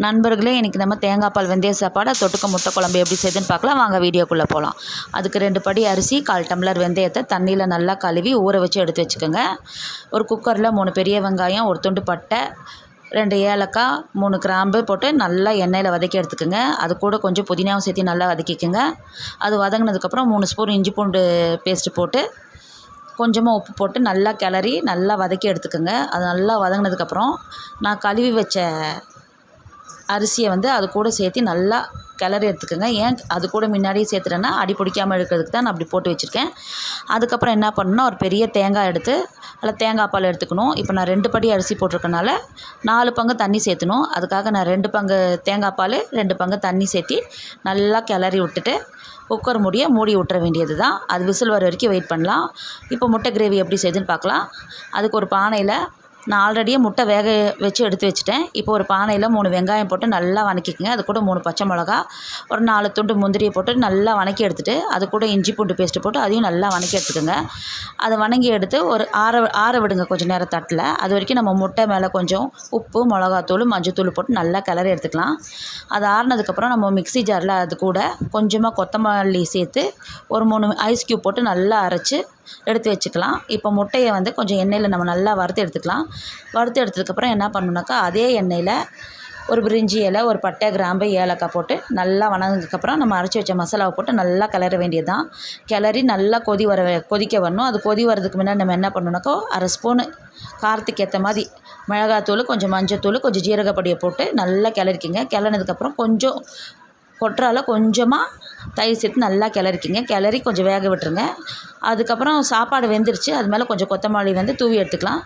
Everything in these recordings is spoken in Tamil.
நண்பர்களே, இன்றைக்கி நம்ம தேங்காய் பால் வெந்தய சாப்பாடு தொட்டுக்க முட்டை குழம்பு எப்படி செய்யுதுன்னு பார்க்கலாம். வாங்க வீடியோக்குள்ளே போகலாம். அதுக்கு 2 படி அரிசி, 1/4 டம்ளர் வெந்தயத்தை தண்ணியில் நல்லா கழுவி ஊற வச்சு எடுத்து வச்சுக்கோங்க. ஒரு குக்கரில் 3 பெரிய வெங்காயம், 1 துண்டு பட்டை, 2 ஏலக்காய், 3 கிராம்பு போட்டு நல்லா எண்ணெயில் வதக்கி எடுத்துக்கோங்க. அது கூட கொஞ்சம் புதினாவும் சேர்த்து நல்லா வதக்கிக்கோங்க. அது வதங்கினதுக்கப்புறம் 3 ஸ்பூன் இஞ்சி பூண்டு பேஸ்ட்டு போட்டு கொஞ்சமாக உப்பு போட்டு நல்லா கிளறி நல்லா வதக்கி எடுத்துக்கோங்க. அது நல்லா வதங்கினதுக்கப்புறம் நான் கழுவி வச்ச அரிசியை அது கூட சேர்த்து நல்லா கிளறி எடுத்துக்கோங்க. ஏன் அது கூட முன்னாடியே சேர்த்துட்டேன்னா அடி பிடிக்காமல் இருக்கிறதுக்கு தான் நான் அப்படி போட்டு வச்சுருக்கேன். அதுக்கப்புறம் என்ன பண்ணணும்னா, ஒரு பெரிய தேங்காய் எடுத்து அதில் தேங்காய் பால் எடுத்துக்கணும். இப்போ நான் 2 படி அரிசி போட்டிருக்கனால 4 பங்கு தண்ணி சேர்த்தணும். அதுக்காக நான் 2 பங்கு தேங்காய் பால், 2 பங்கு தண்ணி சேர்த்து நல்லா கிளறி விட்டுட்டு குக்கர் மூடி விட்டுற வேண்டியது தான். அது விசில் வர வரைக்கும் வெயிட் பண்ணலாம். இப்போ முட்டை கிரேவி எப்படி செய்யுதுன்னு பார்க்கலாம். அதுக்கு ஒரு பானையில் நான் ஆல்ரெடியே முட்டை வேக வச்சு எடுத்து வச்சுட்டேன். இப்போ ஒரு பானையில் 3 வெங்காயம் போட்டு நல்லா வதக்கிக்கங்க. அது கூட 3 பச்சை மிளகா, ஒரு 4 துண்டு முந்திரியை போட்டு நல்லா வதக்கி எடுத்துகிட்டு அது கூட இஞ்சி பூண்டு பேஸ்ட்டு போட்டு அதையும் நல்லா வதக்கி எடுத்துக்கோங்க. அதை வதங்கி எடுத்து ஒரு ஆற விடுங்க கொஞ்சம் நேரம் தட்டில். அது வரைக்கும் நம்ம முட்டை மேலே கொஞ்சம் உப்பு, மிளகாத்தூள், மஞ்சத்தூள் போட்டு நல்லா கிளறி எடுத்துக்கலாம். அது ஆறினதுக்கப்புறம் நம்ம மிக்ஸி ஜாரில் அது கூட கொஞ்சமாக கொத்தமல்லி சேர்த்து ஒரு 3 ஐஸ் க்யூப் போட்டு நல்லா அரைச்சி எடுத்து வச்சுக்கலாம். இப்போ முட்டையை கொஞ்சம் எண்ணெயில் நம்ம நல்லா வறுத்து எடுத்துக்கலாம். வறுத்து எடுத்ததுக்கப்புறம் என்ன பண்ணணுன்னாக்கா, அதே எண்ணெயில் ஒரு பிரிஞ்சி இலை, ஒரு பட்டை, கிராம்பு, ஏலக்காய் போட்டு நல்லா வதங்கினதுக்கப்புறம் நம்ம அரைச்சி வச்ச மசாலாவை போட்டு நல்லா கிளற வேண்டியது தான். கிளறி நல்லா கொதிக்க வரணும். அது கொதி வரதுக்கு முன்னாடி நம்ம என்ன பண்ணணுன்னாக்கா, 1/2 ஸ்பூனு காரத்துக்கு ஏற்ற மாதிரி மிளகாத்தூள், கொஞ்சம் மஞ்சத்தூள், கொஞ்சம் ஜீரகப்பொடியை போட்டு நல்லா கிளறிக்கிங்க. கிளறினதுக்கப்புறம் கொஞ்சம் கொட்டுறால கொஞ்சமாக தயிர் சேர்த்து நல்லா கிளறிக்கிங்க. கிளறி கொஞ்சம் வேக விட்டுருங்க. அதுக்கப்புறம் சாப்பாடு வெந்துருச்சு. அது மேலே கொஞ்சம் கொத்தமல்லி தூவி எடுத்துக்கலாம்.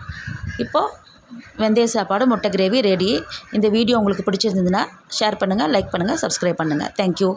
இப்போது வெந்தய சாப்பாடு முட்டை கிரேவி ரெடி. இந்த வீடியோ உங்களுக்கு பிடிச்சிருந்ததுன்னா ஷேர் பண்ணுங்கள், லைக் பண்ணுங்கள், சப்ஸ்கிரைப் பண்ணுங்கள். தேங்க்யூ.